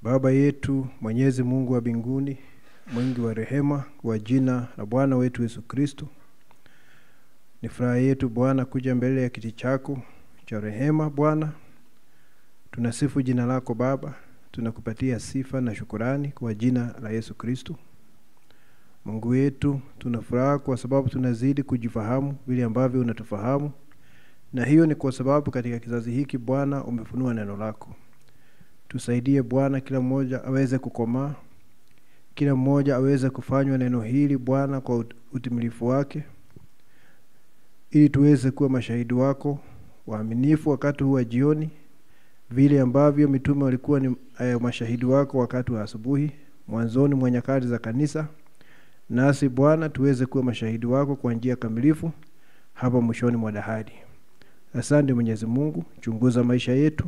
Baba yetu, Mwenyezi Mungu wa mbinguni, mwingi wa rehema, kwa jina la Bwana wetu Yesu Kristo. Ni furaha yetu Bwana kuja mbele ya kiti chako cha rehema Bwana. Tunasifu jina lako Baba, tunakupatia sifa na shukrani kwa jina la Yesu Kristo. Mungu wetu, tunafuraha kwa sababu tunazidi kujifahamu vile ambavyo unatufahamu. Na hiyo ni kwa sababu katika kizazi hiki Bwana umefunua neno lako. Tusaidie Bwana, kila mmoja aweze kukomaa, kila mmoja aweze kufanywa neno hili Bwana kwa utimilifu wake, ili tuweze kuwa mashahidi wako waaminifu wakati huu wa jioni, vile ambavyo mitume walikuwa ni mashahidi wako wakati wa asubuhi, mwanzoni mwa nyakati za kanisa. Nasi Bwana tuweze kuwa mashahidi wako kwa njia kamilifu hapa mwishoni mwa dahari. Asante Mwenyezi Mungu, chunguza maisha yetu.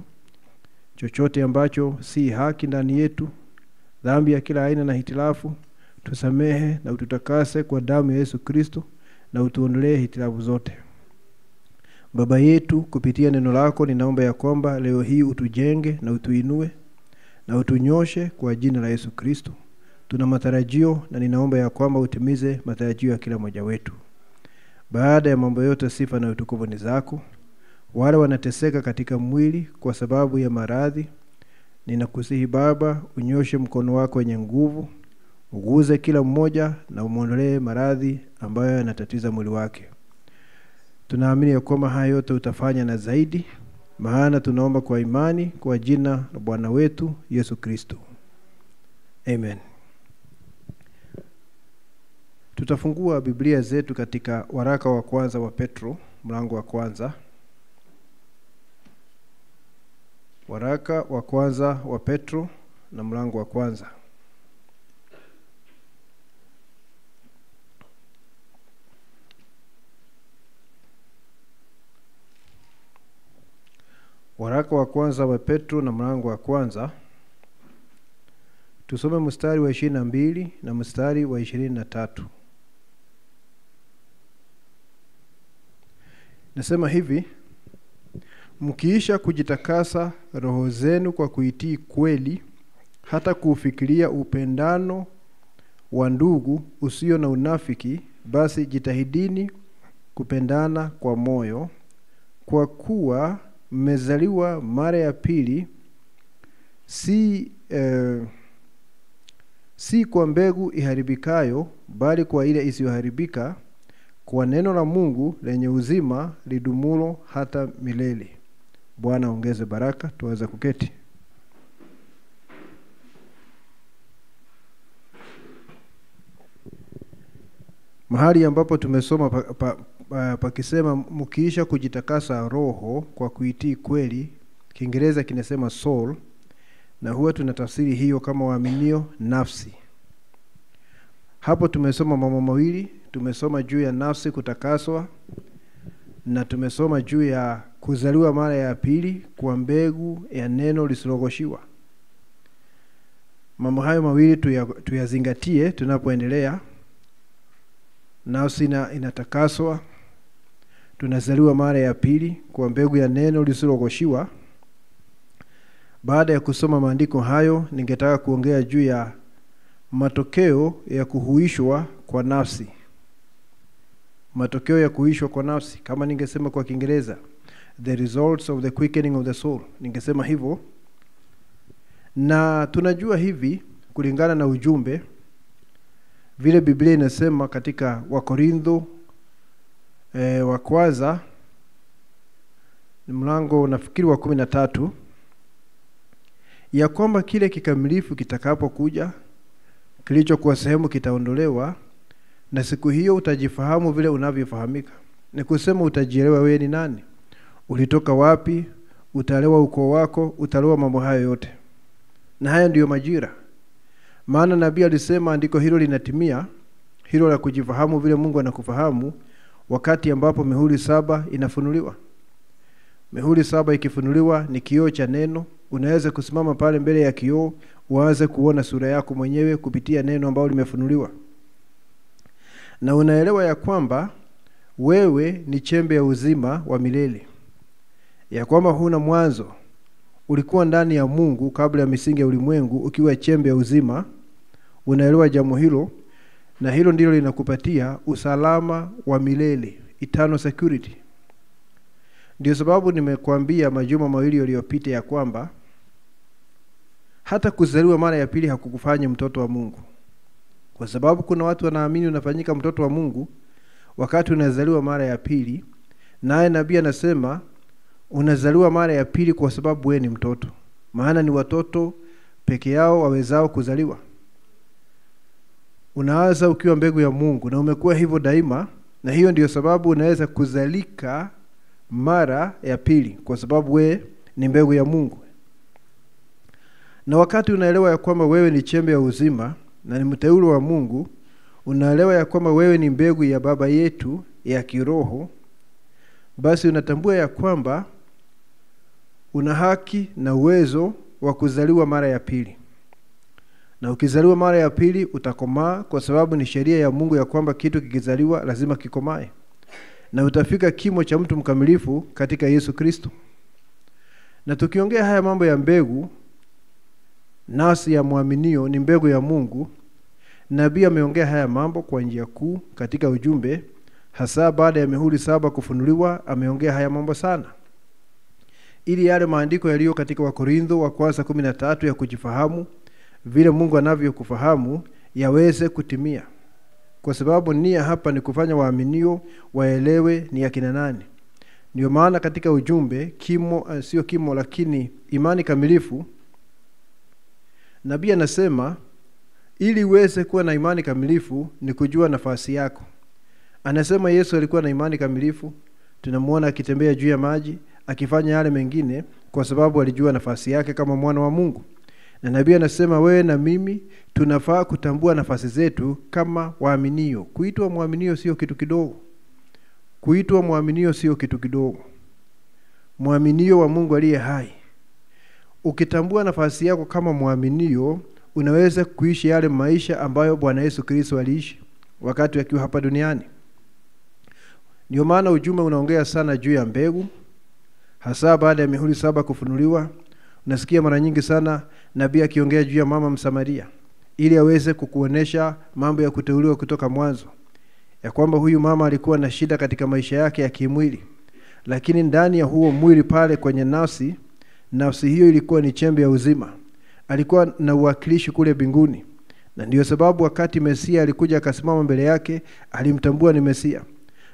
Chochote ambacho si haki ndani yetu, dhambi ya kila aina na hitilafu, tusamehe na ututakase kwa damu ya Yesu Kristo, na utuondolee hitilafu zote. Baba yetu, kupitia neno lako ninaomba ya kwamba leo hii utujenge na utuinue na utunyoshe kwa jina la Yesu Kristo. Tuna matarajio na ninaomba ya kwamba utimize matarajio ya kila mmoja wetu. Baada ya mambo yote, sifa na utukufu ni zako. Wale wanateseka katika mwili kwa sababu ya maradhi, ninakusihi Baba, unyoshe mkono wako wenye nguvu, uguze kila mmoja na umuondolee maradhi ambayo yanatatiza mwili wake. Tunaamini ya kwamba haya yote utafanya na zaidi, maana tunaomba kwa imani kwa jina la Bwana wetu Yesu Kristo. Amen. Tutafungua Biblia zetu katika waraka wa kwanza wa Petro, mlango wa kwanza. Waraka wa kwanza wa Petro na mlango wa kwanza. Waraka wa kwanza wa Petro na mlango wa kwanza. Tusome mstari wa 22 na mstari wa 23. Nasema hivi: mkiisha kujitakasa roho zenu kwa kuitii kweli, hata kufikiria upendano wa ndugu usio na unafiki, basi jitahidini kupendana kwa moyo, kwa kuwa mmezaliwa mara ya pili, si kwa mbegu iharibikayo, bali kwa ile isiyoharibika, kwa neno la Mungu lenye uzima lidumulo hata milele. Bwana ongeze baraka. Tuweza kuketi. Mahali ambapo tumesoma pakisema mkiisha kujitakasa roho kwa kuitii kweli, Kiingereza kinasema soul, na huwa tunatafsiri hiyo kama waaminio nafsi. Hapo tumesoma mambo mawili. Tumesoma juu ya nafsi kutakaswa, na tumesoma juu ya kuzaliwa mara ya pili kwa mbegu ya neno lisilogoshiwa. Mambo hayo mawili tuyazingatie tunapoendelea. Nafsi inatakaswa, tunazaliwa mara ya pili kwa mbegu ya neno lisilogoshiwa. Baada ya kusoma maandiko hayo, ningetaka kuongea juu ya matokeo ya kuhuishwa kwa nafsi. Matokeo ya kuhuishwa kwa nafsi, kama ningesema kwa Kiingereza, the results of the quickening of the soul, ningesema hivyo. Na tunajua hivi kulingana na ujumbe vile Biblia inasema katika Wakorintho wa kwanza mlango nafikiri wa 13, ya kwamba kile kikamilifu kitakapokuja, kilichokuwa sehemu kitaondolewa, na siku hiyo utajifahamu vile unavyofahamika. Ni kusema utajielewa wewe ni nani, ulitoka wapi, utaelewa ukoo wako, utaelewa mambo hayo yote. Na haya ndiyo majira. Maana nabii alisema andiko hilo linatimia, hilo la kujifahamu vile Mungu anakufahamu, wakati ambapo mihuri 7 inafunuliwa. Mihuri 7 ikifunuliwa ni kioo cha neno. Unaweza kusimama pale mbele ya kioo uanze kuona sura yako mwenyewe kupitia neno ambalo limefunuliwa. Na unaelewa ya kwamba wewe ni chembe ya uzima wa milele, ya kwamba huna mwanzo, ulikuwa ndani ya Mungu kabla ya misingi ya ulimwengu, ukiwa chembe ya uzima. Unaelewa jambo hilo, na hilo ndilo linakupatia usalama wa milele, eternal security. Ndio sababu nimekuambia majuma mawili yaliyopita ya kwamba hata kuzaliwa mara ya pili hakukufanya mtoto wa Mungu. Kwa sababu kuna watu wanaamini unafanyika mtoto wa Mungu wakati unazaliwa mara ya pili, naye nabii anasema unazaliwa mara ya pili kwa sababu wewe ni mtoto. Maana ni watoto peke yao wawezao kuzaliwa. Unaanza ukiwa mbegu ya Mungu na umekuwa hivyo daima, na hiyo ndiyo sababu unaweza kuzalika mara ya pili, kwa sababu wewe ni mbegu ya Mungu. Na wakati unaelewa ya kwamba wewe ni chembe ya uzima na ni mteule wa Mungu, unaelewa ya kwamba wewe ni mbegu ya baba yetu ya kiroho, basi unatambua ya kwamba una haki na uwezo wa kuzaliwa mara ya pili. Na ukizaliwa mara ya pili utakomaa, kwa sababu ni sheria ya Mungu ya kwamba kitu kikizaliwa lazima kikomae. Na utafika kimo cha mtu mkamilifu katika Yesu Kristo. Na tukiongea haya mambo ya mbegu, nasi ya muaminio ni mbegu ya Mungu. Nabii ameongea haya mambo kwa njia kuu katika ujumbe, hasa baada ya mihuri 7 kufunuliwa. Ameongea haya mambo sana, ili yale maandiko yaliyo katika Wakorintho wa kwanza 13 ya kujifahamu vile Mungu anavyokufahamu yaweze kutimia. Kwa sababu nia hapa ni kufanya waaminio waelewe ni akina nani. Ndio maana katika ujumbe sio kimo lakini imani kamilifu, nabii anasema ili uweze kuwa na imani kamilifu ni kujua nafasi yako. Anasema Yesu alikuwa na imani kamilifu. Tunamuona akitembea juu ya maji, akifanya yale mengine kwa sababu alijua nafasi yake kama mwana wa Mungu. Na nabii anasema wewe na mimi tunafaa kutambua nafasi zetu kama waaminio. Kuitwa muaminio sio kitu kidogo. Kuitwa muaminio sio kitu kidogo. Muaminio wa Mungu aliye hai. Ukitambua nafasi yako kama muaminio, unaweza kuishi yale maisha ambayo Bwana Yesu Kristo aliishi wakati akiwa hapa duniani. Ndio maana ujumbe unaongea sana juu ya mbegu, hasa baada ya mihuri 7 kufunuliwa. Unasikia mara nyingi sana nabii akiongea juu ya mama Msamaria, ili aweze kukuonesha mambo ya kuteuliwa kutoka mwanzo, ya kwamba huyu mama alikuwa na shida katika maisha yake ya kimwili, lakini ndani ya huo mwili pale kwenye nafsi hiyo ilikuwa ni chembe ya uzima. Alikuwa na uwakilishi kule mbinguni. Na ndio sababu wakati Mesia alikuja akasimama mbele yake, alimtambua ni Mesia.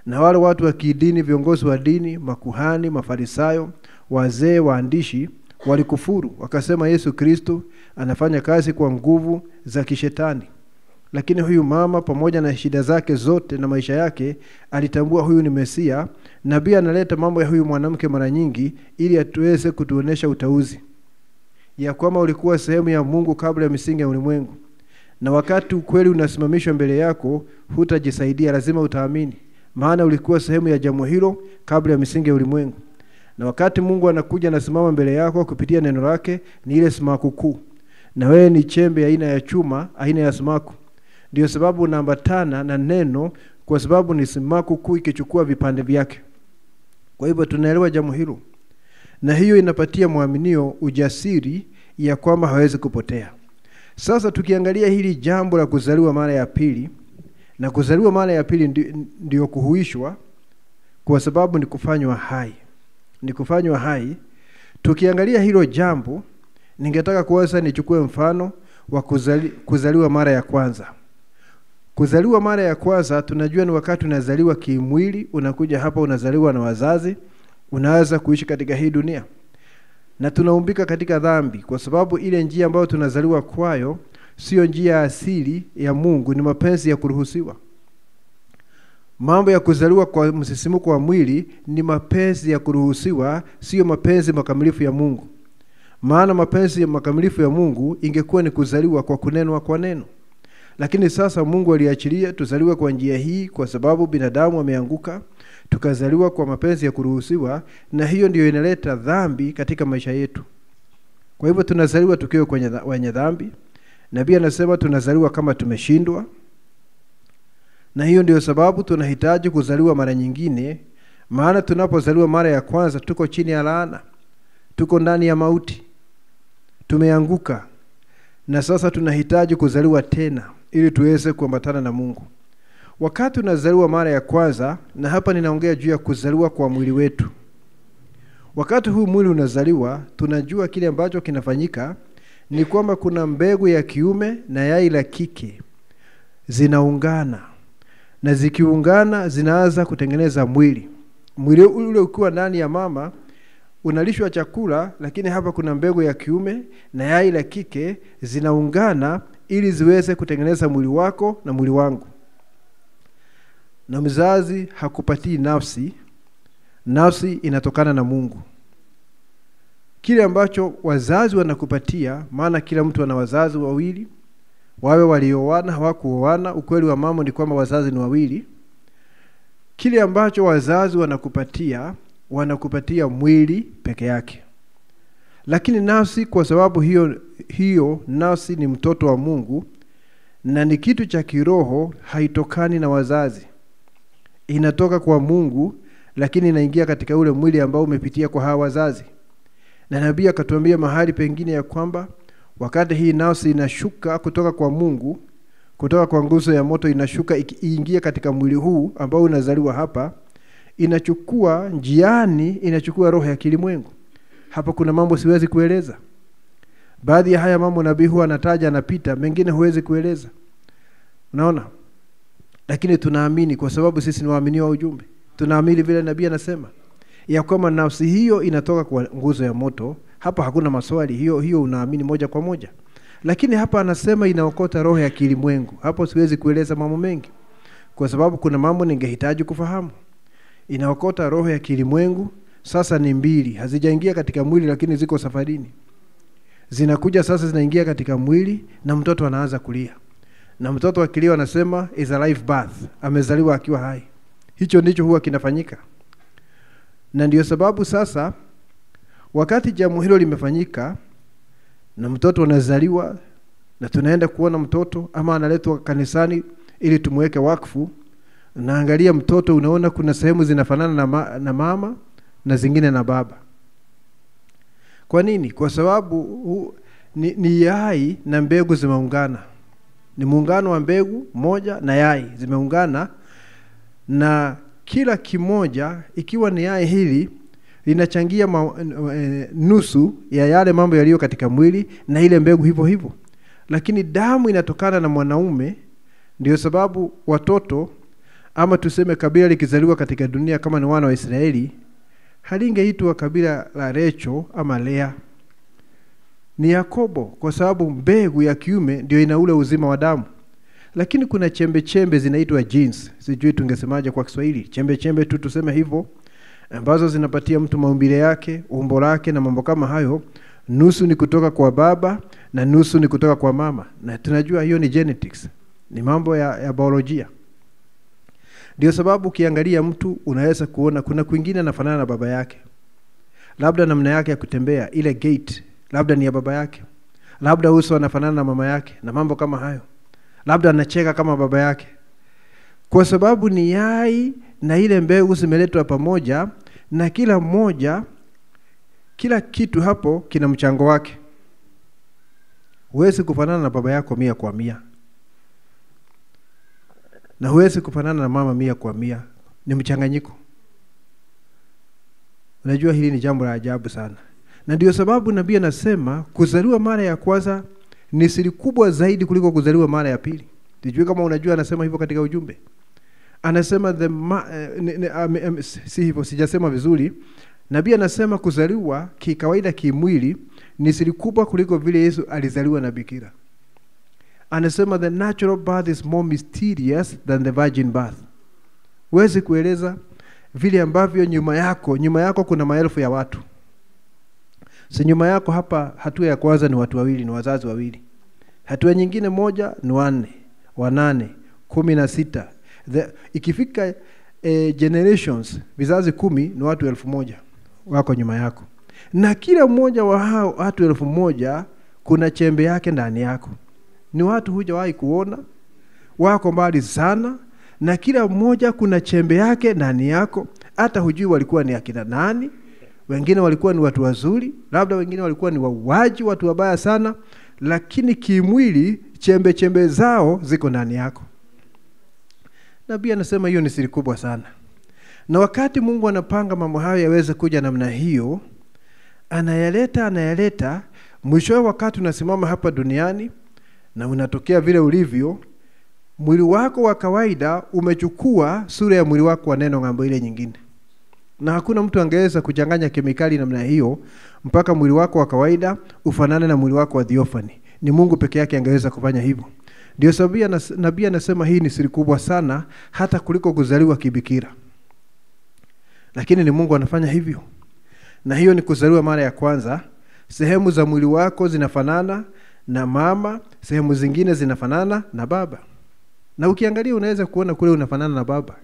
Na wale watu wa kidini, viongozi wa dini, makuhani, mafarisayo, wazee, waandishi walikufuru, wakasema Yesu Kristo anafanya kazi kwa nguvu za kishetani. Lakini huyu mama pamoja na shida zake zote na maisha yake alitambua huyu ni Mesia. Nabii analeta mambo ya huyu mwanamke mara nyingi ili atuweze kutuonesha utauzi ya kwamba ulikuwa sehemu ya Mungu kabla ya misingi ya ulimwengu. Na wakati ukweli unasimamishwa mbele yako, hutajisaidia, lazima utaamini. Maana ulikuwa sehemu ya jambo hilo kabla ya misingi ya ulimwengu. Na wakati Mungu anakuja na simama mbele yako kupitia neno lake, ni ile sumaku kuu. Na wewe ni chembe aina ya chuma, aina ya sumaku. Ndio sababu unaambatana na neno, kwa sababu ni sumaku kuu ikichukua vipande vyake. Kwa hivyo tunaelewa jambo hilo. Na hiyo inapatia muaminio ujasiri ya kwamba hawezi kupotea. Sasa tukiangalia hili jambo la kuzaliwa mara ya pili, na kuzaliwa mara ya pili ndio kuhuishwa, kwa sababu ni kufanywa hai. Ni kufanywa hai. Tukiangalia hilo jambo, ningetaka kuanza nichukue mfano wa kuzaliwa mara ya kwanza. Kuzaliwa mara ya kwanza tunajua ni wakati unazaliwa kimwili, unakuja hapa unazaliwa na wazazi, unaanza kuishi katika hii dunia. Na tunaumbika katika dhambi, kwa sababu ile njia ambayo tunazaliwa kwayo sio njia asili ya Mungu, ni mapenzi ya kuruhusiwa. Mambo ya kuzaliwa kwa msisimuko wa mwili ni mapenzi ya kuruhusiwa, sio mapenzi makamilifu ya Mungu. Maana mapenzi makamilifu ya Mungu ingekuwa ni kuzaliwa kwa kunenwa kwa neno. Lakini sasa Mungu aliachilia tuzaliwe kwa njia hii kwa sababu binadamu ameanguka, tukazaliwa kwa mapenzi ya kuruhusiwa, na hiyo ndio inaleta dhambi katika maisha yetu. Kwa hivyo tunazaliwa tukiwa kwenye dhambi. Nabii anasema tunazaliwa kama tumeshindwa. Na hiyo ndio sababu tunahitaji kuzaliwa mara nyingine, maana tunapozaliwa mara ya kwanza tuko chini ya laana. tuko ndani ya mauti, tumeanguka, na sasa tunahitaji kuzaliwa tena ili tuweze kuambatana na Mungu. Wakati unazaliwa mara ya kwanza, na hapa ninaongea juu ya kuzaliwa kwa mwili wetu. Wakati huu mwili unazaliwa, tunajua kile ambacho kinafanyika ni kwamba kuna mbegu ya kiume na yai la kike zinaungana, na zikiungana zinaanza kutengeneza mwili. Mwili ule ukiwa ndani ya mama unalishwa chakula, lakini hapa kuna mbegu ya kiume na yai la kike zinaungana ili ziweze kutengeneza mwili wako na mwili wangu. Na mzazi hakupatii nafsi, nafsi inatokana na Mungu. Kile ambacho wazazi wanakupatia, maana kila mtu ana wazazi wawili, wawe walioana hawakuoana, ukweli wa mambo ni kwamba wazazi ni wawili. Kile ambacho wazazi wanakupatia mwili peke yake. Lakini nafsi, kwa sababu hiyo nafsi ni mtoto wa Mungu na ni kitu cha kiroho, haitokani na wazazi. Inatoka kwa Mungu, lakini inaingia katika ule mwili ambao umepitia kwa hawa wazazi. Na nabii akatuambia mahali pengine ya kwamba wakati hii nafsi inashuka kutoka kwa Mungu, kutoka kwa nguzo ya moto inashuka iingie katika mwili huu ambao unazaliwa hapa, inachukua njiani, inachukua roho ya kilimwengu. Hapa kuna mambo siwezi kueleza. Baadhi ya haya mambo nabii huwa anataja, anapita, mengine huwezi kueleza. Unaona? Lakini tunaamini kwa sababu sisi ni waamini wa ujumbe. Tunaamini vile nabii anasema ya kwamba nafsi hiyo inatoka kwa nguzo ya moto. Hapa hakuna maswali, hiyo unaamini moja kwa moja. Lakini hapa anasema inaokota roho ya kilimwengu. Hapo siwezi kueleza mambo mengi kwa sababu kuna mambo ningehitaji kufahamu. Inaokota roho ya kilimwengu. Sasa ni mbili, hazijaingia katika mwili lakini ziko safarini. Zinakuja sasa, zinaingia katika mwili na mtoto anaanza kulia. Na mtoto akilia anasema is a live birth, amezaliwa akiwa hai. Hicho ndicho huwa kinafanyika. Na ndio sababu sasa wakati jambo hilo limefanyika na mtoto anazaliwa na tunaenda kuona mtoto ama analetwa kanisani ili tumweke wakfu, naangalia mtoto, unaona kuna sehemu zinafanana na mama na zingine na baba. Kwa nini? Kwa sababu ni yai na mbegu zimeungana. Ni muungano wa mbegu moja na yai zimeungana, na kila kimoja ikiwa ni yai hili linachangia nusu ya yale mambo yaliyo katika mwili na ile mbegu hivyo hivyo. Lakini damu inatokana na mwanaume. Ndio sababu watoto ama tuseme kabila likizaliwa katika dunia kama ni wana wa Israeli, halingeitwa kabila la Recho ama Lea, ni Yakobo, kwa sababu mbegu ya kiume ndio ina ule uzima wa damu. Lakini kuna chembe zinaitwa genes, sijui tungesemaje kwa Kiswahili, chembe tu tuseme hivyo, ambazo zinapatia mtu maumbile yake, umbo lake na mambo kama hayo. Nusu ni kutoka kwa baba na nusu ni kutoka kwa mama, na tunajua hiyo ni genetics, ni mambo ya biolojia. Ndio sababu ukiangalia mtu unaweza kuona kuna kwingine anafanana na baba yake. Labda namna yake ya kutembea, ile gait, labda ni ya baba yake. Labda uso anafanana na mama yake na mambo kama hayo. Labda anacheka kama baba yake. Kwa sababu ni yai na ile mbegu zimeletwa pamoja, na kila mmoja, kila kitu hapo kina mchango wake. Huwezi kufanana na baba yako 100%. Na huwezi kufanana na mama 100%. Ni mchanganyiko. Unajua hili ni jambo la ajabu sana. Na ndio sababu nabii anasema kuzaliwa mara ya kwanza ni siri kubwa zaidi kuliko kuzaliwa mara ya pili. Sijui kama unajua anasema hivyo katika ujumbe. Anasema si hivyo, sijasema vizuri. Nabii anasema kuzaliwa kikawaida kimwili ni siri kubwa kuliko vile Yesu alizaliwa na bikira. Anasema the natural birth is more mysterious than the virgin birth. Huwezi kueleza vile ambavyo nyuma yako kuna maelfu ya watu. Si nyuma yako hapa, hatua ya kwanza ni watu wawili, ni wazazi wawili. Hatua nyingine moja ni 4, 8, 16. Ikifika generations, vizazi 10 ni watu 1000 wako nyuma yako. Na kila mmoja wa hao watu 1000 kuna chembe yake ndani yako. Ni watu hujawahi kuona, wako mbali sana, na kila mmoja kuna chembe yake ndani yako. Hata hujui walikuwa ni akina nani, wengine walikuwa ni watu wazuri, labda wengine walikuwa ni wauaji, watu wabaya sana, lakini kimwili chembe zao ziko ndani yako. Nabii anasema hiyo ni siri kubwa sana. Na wakati Mungu anapanga mambo hayo yaweze kuja namna hiyo, anayaleta, mwisho wakati unasimama hapa duniani na unatokea vile ulivyo, mwili wako wa kawaida umechukua sura ya mwili wako wa neno ng'ambo ile nyingine. Na hakuna mtu angeweza kuchanganya kemikali namna hiyo mpaka mwili wako wa kawaida ufanane na mwili wako wa theophany. Ni Mungu peke yake angeweza kufanya hivyo. Ndio sababu nabii anasema hii ni siri kubwa sana, hata kuliko kuzaliwa kibikira. Lakini ni Mungu anafanya hivyo. Na hiyo ni kuzaliwa mara ya kwanza. Sehemu za mwili wako zinafanana na mama, sehemu zingine zinafanana na baba. Na ukiangalia unaweza kuona kule unafanana na baba,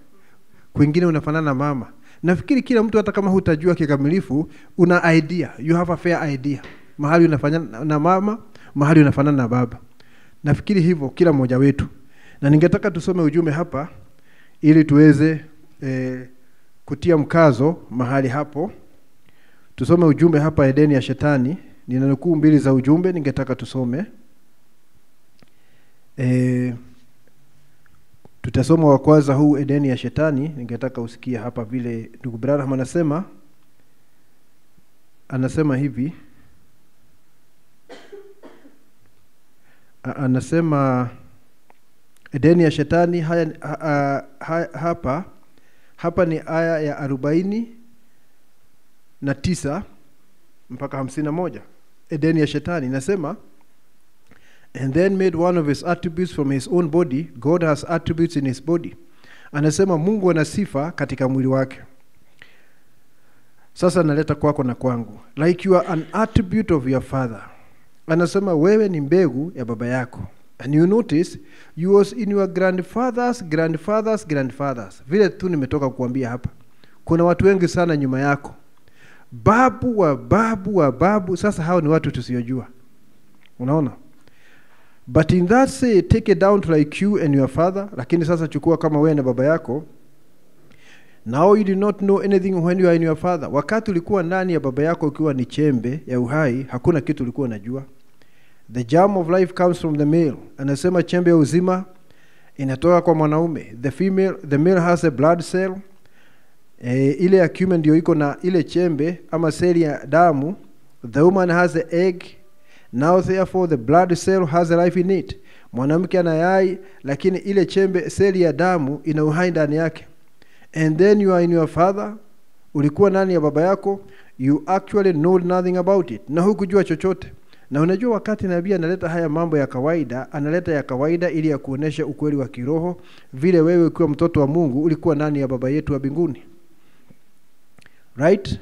kwingine unafanana na mama. Nafikiri kila mtu, hata kama hutajua kikamilifu, una idea, you have a fair idea. Mahali unafanana na mama, mahali unafanana na baba. Nafikiri hivyo kila mmoja wetu. Na ningetaka tusome ujumbe hapa ili tuweze kutia mkazo mahali hapo. Tusome ujumbe hapa, Edeni ya Shetani. Nina nukuu 2 za ujumbe ningetaka tusome. Tutasoma wa kwanza huu, Edeni ya Shetani. Ningetaka usikie hapa vile ndugu Branham anasema hivi. Anasema Edeni ya Shetani hapa ni aya ya 49 mpaka 51. Edeni ya Shetani nasema, and then made one of his attributes from his own body. God has attributes in his body. Anasema Mungu ana sifa katika mwili wake. Sasa naleta kwako na kwangu. Like you are an attribute of your father. Anasema wewe ni mbegu ya baba yako. And you notice you was in your grandfathers. Vile tu nimetoka kuambia hapa. Kuna watu wengi sana nyuma yako. Babu wa babu. Sasa hao ni watu tusiyojua. Unaona? But in that say, take it down to like you and your father. Lakini sasa chukua kama wewe na baba yako. Now you do not know anything when you are in your father. Wakati ulikuwa ndani ya baba yako ukiwa ni chembe ya uhai, hakuna kitu ulikuwa unajua. The germ of life comes from the male. Anasema chembe ya uzima inatoka kwa mwanaume. The male has a blood cell. Ile ya kiume ndio iko na ile chembe ama seli ya damu. The woman has an egg. Now therefore the blood cell has a life in it. Mwanamke ana yai, lakini ile chembe seli ya damu ina uhai ndani yake. And then you are in your father. Ulikuwa ndani ya baba yako. You actually know nothing about it. Na hukujua chochote. Na unajua wakati nabii analeta haya mambo ya kawaida, analeta ya kawaida ili ya kuonesha ukweli wa kiroho, vile wewe ukiwa mtoto wa Mungu ulikuwa ndani ya baba yetu wa mbinguni. Right?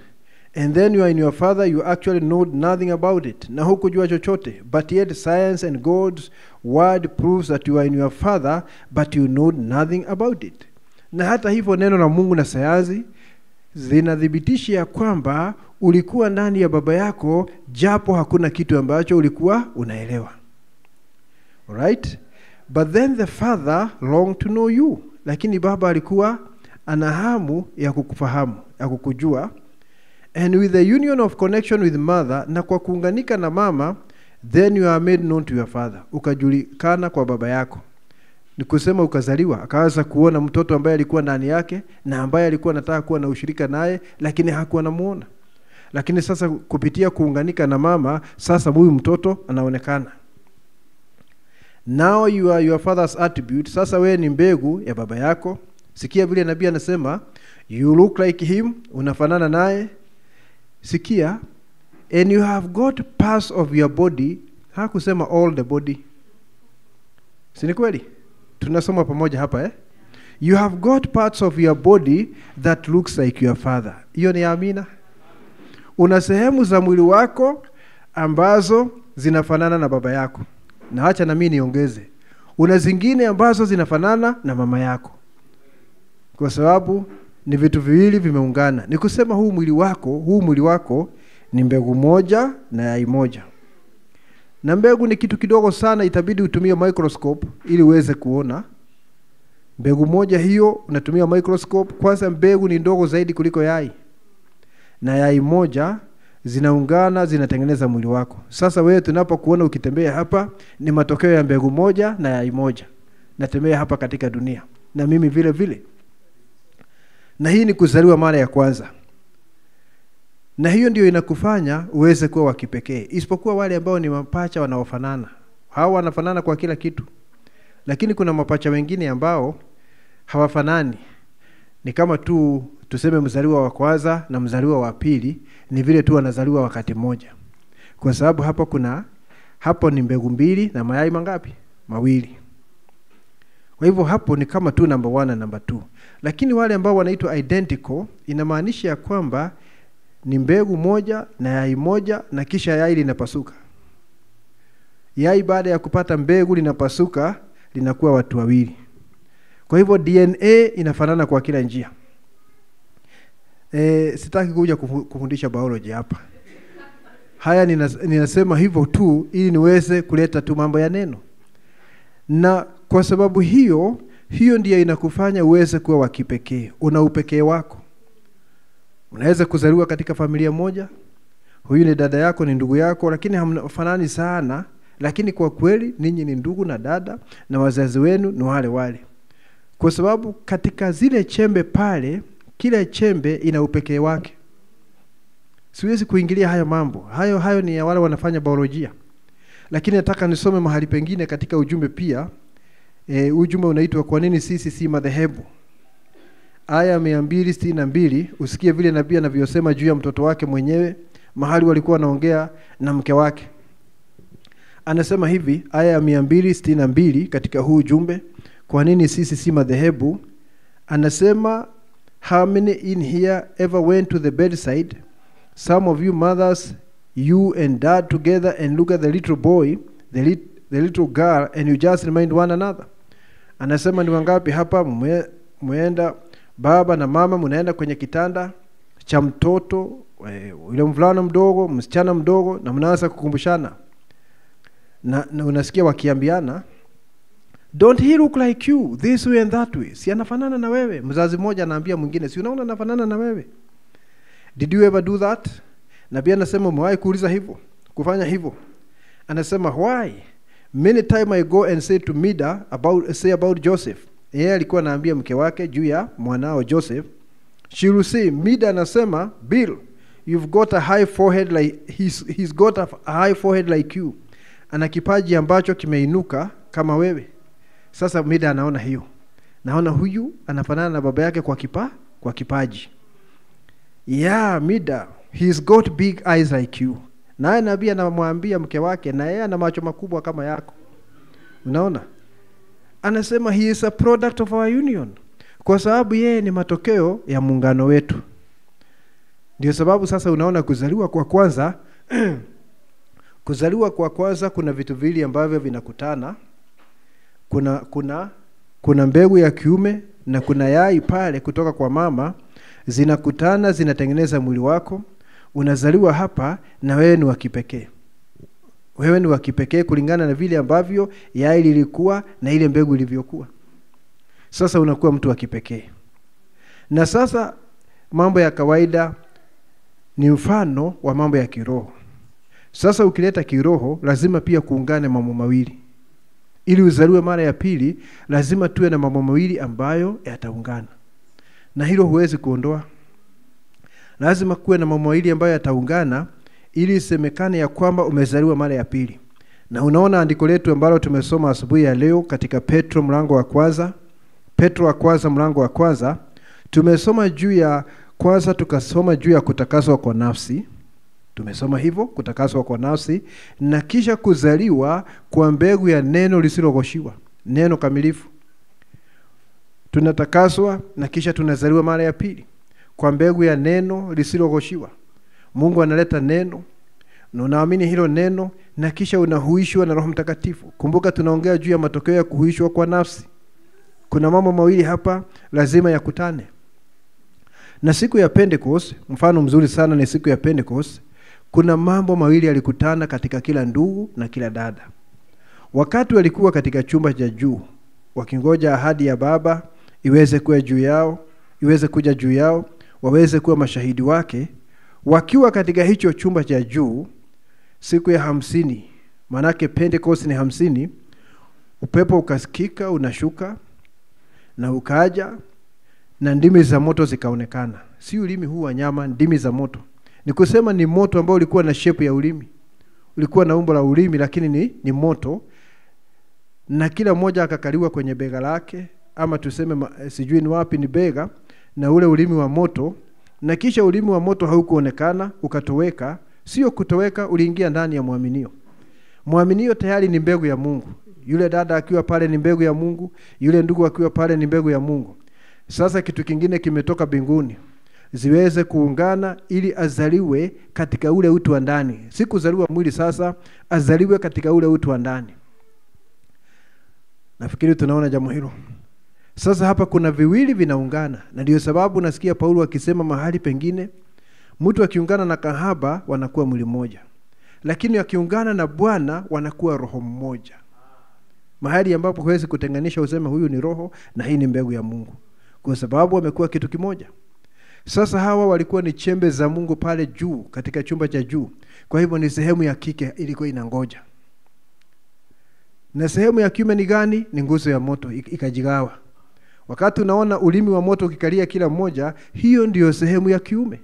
And then you are in your father, you actually know nothing about it. Na hukujua chochote. But yet science and God's word proves that you are in your father, but you know nothing about it. Na hata hivyo neno la Mungu na sayansi zinadhibitisha ya kwamba ulikuwa ndani ya baba yako, japo hakuna kitu ambacho ulikuwa unaelewa. Alright? But then the father longed to know you. Lakini baba alikuwa ana hamu ya kukufahamu, ya kukujua. And with the union of connection with mother, na kwa kuunganika na mama, then you are made known to your father. Ukajulikana kwa baba yako. Ni kusema ukazaliwa, akaanza kuona mtoto ambaye alikuwa ndani yake na ambaye alikuwa anataka kuwa na ushirika naye, lakini hakuwa anamuona. Lakini sasa kupitia kuunganika na mama, sasa huyu mtoto anaonekana. Now you are your father's attribute. Sasa wewe ni mbegu ya baba yako. Sikia vile nabii anasema, you look like him, unafanana naye. Sikia, and you have got parts of your body. Hakusema all the body. Si ni kweli? Tunasoma pamoja hapa You have got parts of your body that looks like your father. Hiyo ni amina. Una sehemu za mwili wako ambazo zinafanana na baba yako. Na acha na mimi niongeze. Una zingine ambazo zinafanana na mama yako. Kwa sababu ni vitu viwili vimeungana. Ni kusema huu mwili wako ni mbegu moja na yai moja. Na mbegu ni kitu kidogo sana, itabidi utumie microscope ili uweze kuona. Mbegu moja hiyo unatumia microscope, kwanza mbegu ni ndogo zaidi kuliko yai. na yai moja zinaungana zinatengeneza mwili wako. Sasa wewe tunapokuona ukitembea hapa ni matokeo ya mbegu moja na yai moja. Natembea hapa katika dunia na mimi vile vile. Na hii ni kuzaliwa mara ya kwanza. Na hiyo ndio inakufanya uweze kuwa wa kipekee. Isipokuwa wale ambao ni mapacha wanaofanana. Hao wanafanana kwa kila kitu. Lakini kuna mapacha wengine ambao hawafanani. Ni kama tu tuseme mzaliwa wa kwanza na mzaliwa wa pili ni vile tu wanazaliwa wakati mmoja. Kwa sababu hapo ni mbegu mbili na mayai mangapi? Mawili. Kwa hivyo hapo ni kama tu number 1 na number 2. Lakini wale ambao wanaitwa identical inamaanisha ya kwamba ni mbegu moja na yai moja na kisha yai linapasuka. Yai baada ya kupata mbegu linapasuka linakuwa watu wawili. Kwa hivyo DNA inafanana kwa kila njia. Sitaki kuja kufundisha biology hapa. Haya ninasema hivyo tu ili niweze kuleta tu mambo ya neno. Na kwa sababu hiyo ndiyo inakufanya uweze kuwa wa kipekee. Una upekee wako. Unaweza kuzaliwa katika familia moja. Huyu ni dada yako, ni ndugu yako, lakini hamfanani sana, lakini kwa kweli ninyi ni ndugu na dada na wazazi wenu ni wale wale. Kwa sababu katika zile chembe pale, kila chembe ina upekee wake. Siwezi kuingilia hayo mambo. Hayo ni ya wale wanafanya biolojia. Lakini nataka nisome mahali pengine katika ujumbe pia. Ujumbe unaitwa kwa nini sisi si madhehebu. Aya 262, usikie vile nabii anavyosema juu ya mtoto wake mwenyewe mahali walikuwa wanaongea na mke wake. Anasema hivi, aya 262 katika huu ujumbe, kwa nini sisi si madhehebu? Anasema, how many in here ever went to the bedside? Some of you mothers, you and dad together, and look at the little boy, the little girl, and you just remind one another. Anasema ni wangapi hapa muenda baba na mama munaenda kwenye kitanda cha mtoto, yule mvulana mdogo, msichana mdogo, na mnaanza kukumbushana. Na unasikia wakiambiana, don't he look like you this way and that way? Si anafanana na wewe? Mzazi mmoja anaambia mwingine, si unaona anafanana na wewe? Did you ever do that? Nabii anasema umewahi kuuliza hivyo, kufanya hivyo? Anasema why? Many time I go and say to Mida about Joseph. Yeye alikuwa anaambia mke wake juu ya mwanao Joseph. She will say, Mida anasema, Bill, you've got a high forehead like he's got a high forehead like you. Ana kipaji ambacho kimeinuka kama wewe. Sasa Mida anaona hiyo. Naona huyu anafanana na baba yake kwa kipaji. Yeah, Mida, he's got big eyes like you. Naye nabii anamwambia mke wake, na yeye ana macho makubwa kama yako. Unaona? Anasema he is a product of our union. Kwa sababu yeye ni matokeo ya muungano wetu. Ndio sababu sasa unaona kuzaliwa kwa kwanza kuna vitu vili ambavyo vinakutana. Kuna mbegu ya kiume na kuna yai pale kutoka kwa mama, zinakutana zinatengeneza mwili wako. Unazaliwa hapa na wewe ni wa kipekee. Wewe ni wa kipekee kulingana na vile ambavyo yai lilikuwa na ile mbegu ilivyokuwa. Sasa unakuwa mtu wa kipekee. Na sasa mambo ya kawaida ni mfano wa mambo ya kiroho. Sasa ukileta kiroho lazima pia kuungane mambo mawili. Ili uzaliwe mara ya pili lazima tuwe na mambo mawili ambayo yataungana. Na hilo huwezi kuondoa. Lazima kuwe na mambo mawili ambayo yataungana ili isemekane ya kwamba umezaliwa mara ya pili. Na unaona andiko letu ambalo tumesoma asubuhi ya leo katika Petro mlango wa kwanza. Petro wa kwanza mlango wa kwanza, tumesoma juu ya kwanza, tukasoma juu ya kutakaswa kwa nafsi. Tumesoma hivyo, kutakaswa kwa nafsi, na kisha kuzaliwa kwa mbegu ya neno lisilogoshiwa, neno kamilifu. Tunatakaswa na kisha tunazaliwa mara ya pili kwa mbegu ya neno lisilogoshiwa. Mungu analeta neno, na unaamini hilo neno, na kisha unahuishwa na Roho Mtakatifu. Kumbuka tunaongea juu ya matokeo ya kuhuishwa kwa nafsi. Kuna mambo mawili hapa lazima yakutane. Na siku ya Pentecost, mfano mzuri sana ni siku ya Pentecost, kuna mambo mawili yalikutana katika kila ndugu na kila dada. Wakati walikuwa katika chumba cha juu, wakingoja ahadi ya Baba iweze kuja juu yao, waweze kuwa mashahidi wake, Wakiwa katika hicho chumba cha juu siku ya 50, manake Pentecost ni 50, upepo ukasikika unashuka na ukaja na ndimi za moto zikaonekana. Si ulimi huu wa nyama, ndimi za moto. Ni kusema ni moto ambao ulikuwa na shape ya ulimi. Ulikuwa na umbo la ulimi, lakini ni moto. Na kila mmoja akakaliwa kwenye bega lake, ama tuseme sijui ni wapi ni bega, na ule ulimi wa moto. Na kisha ulimi wa moto haukuonekana, ukatoweka. Sio kutoweka, uliingia ndani ya muaminio. Muaminio tayari ni mbegu ya Mungu. Yule dada akiwa pale ni mbegu ya Mungu, yule ndugu akiwa pale ni mbegu ya Mungu. Sasa kitu kingine kimetoka mbinguni, ziweze kuungana ili azaliwe katika ule utu wa ndani. Si kuzaliwa mwili, sasa azaliwe katika ule utu wa ndani. Nafikiri tunaona jambo hilo. Sasa hapa kuna viwili vinaungana, na ndio sababu nasikia Paulo akisema mahali pengine, mtu akiungana na kahaba wanakuwa mwili mmoja, lakini akiungana na Bwana wanakuwa roho mmoja. Mahali ambapo huwezi kutenganisha useme huyu ni roho na hii ni mbegu ya Mungu, kwa sababu wamekuwa kitu kimoja. Sasa hawa walikuwa ni chembe za Mungu pale juu katika chumba cha juu. Kwa hivyo ni sehemu ya kike ilikuwa inangoja. Na sehemu ya kiume ni gani? Ni nguzo ya moto ikajigawa. Wakati unaona ulimi wa moto ukikalia kila mmoja, hiyo ndiyo sehemu ya kiume.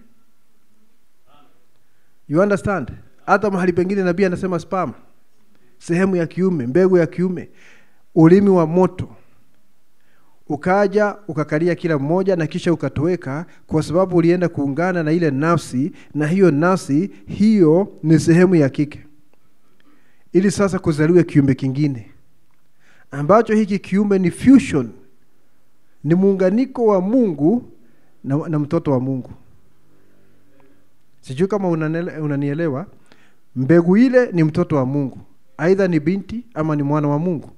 You understand? Hata mahali pengine nabii anasema sperm, sehemu ya kiume, mbegu ya kiume, ulimi wa moto ukaja ukakalia kila mmoja, na kisha ukatoweka kwa sababu ulienda kuungana na ile nafsi, na hiyo nafsi hiyo ni sehemu ya kike, ili sasa kuzaliwe kiumbe kingine, ambacho hiki kiumbe ni fusion, ni muunganiko wa Mungu na mtoto wa Mungu. Sijui kama unanielewa. Mbegu ile ni mtoto wa Mungu, aidha ni binti ama ni mwana wa Mungu.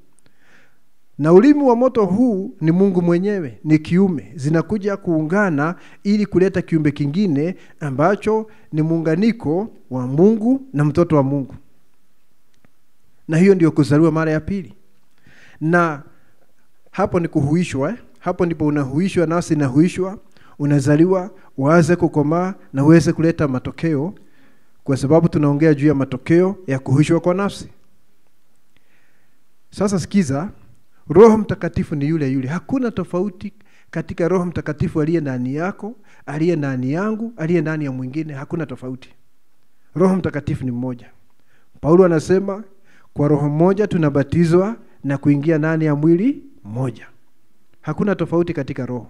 Na ulimi wa moto huu ni Mungu mwenyewe, ni kiume, zinakuja kuungana ili kuleta kiumbe kingine ambacho ni muunganiko wa Mungu na mtoto wa Mungu. Na hiyo ndio kuzaliwa mara ya pili. Na hapo ni kuhuishwa, hapo ndipo unahuishwa, nafsi inahuishwa, unazaliwa, uanze kukomaa na uweze kuleta matokeo, kwa sababu tunaongea juu ya matokeo ya kuhuishwa kwa nafsi. Sasa sikiza, Roho Mtakatifu ni yule yule. Hakuna tofauti katika Roho Mtakatifu aliye ndani yako, aliye ndani yangu, aliye ndani ya mwingine. Hakuna tofauti. Roho Mtakatifu ni mmoja. Paulo anasema kwa roho mmoja tunabatizwa na kuingia ndani ya mwili mmoja. Hakuna tofauti katika roho.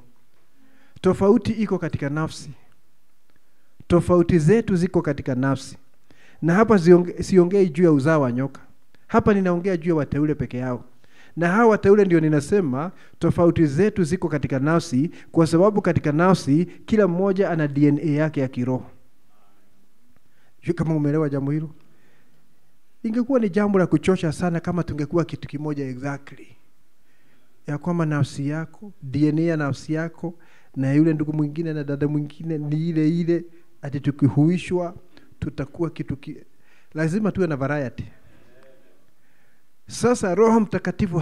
Tofauti iko katika nafsi. Tofauti zetu ziko katika nafsi. Na hapa siongei juu ya uzao wa nyoka. Hapa ninaongea juu ya wateule peke yao. Na hawa wateule ndio ninasema tofauti zetu ziko katika nafsi, kwa sababu katika nafsi kila mmoja ana DNA yake ya kiroho. Kama umeelewa jambo hilo? Ingekuwa ni jambo la kuchosha sana kama tungekuwa kitu kimoja exactly. Ya kwamba nafsi yako, DNA ya nafsi yako na yule ndugu mwingine na dada mwingine ni ile ile, ati tukihuishwa tutakuwa kitu lazima tuwe na variety. Sasa Roho Mtakatifu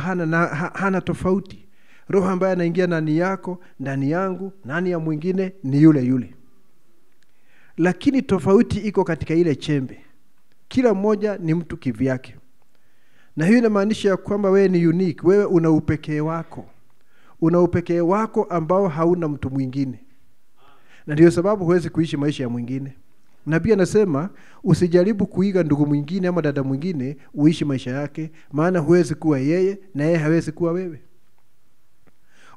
hana tofauti. Roho ambaye anaingia ndani yako, ndani yangu, ndani ya mwingine ni yule yule. Lakini tofauti iko katika ile chembe. Kila mmoja ni mtu kivyake. Na hiyo inamaanisha kwamba wewe ni unique, wewe una upekee wako. Una upekee wako ambao hauna mtu mwingine. Na ndio sababu huwezi kuishi maisha ya mwingine. Nabii anasema usijaribu kuiga ndugu mwingine ama dada mwingine uishi maisha yake, maana huwezi kuwa yeye na yeye hawezi kuwa wewe.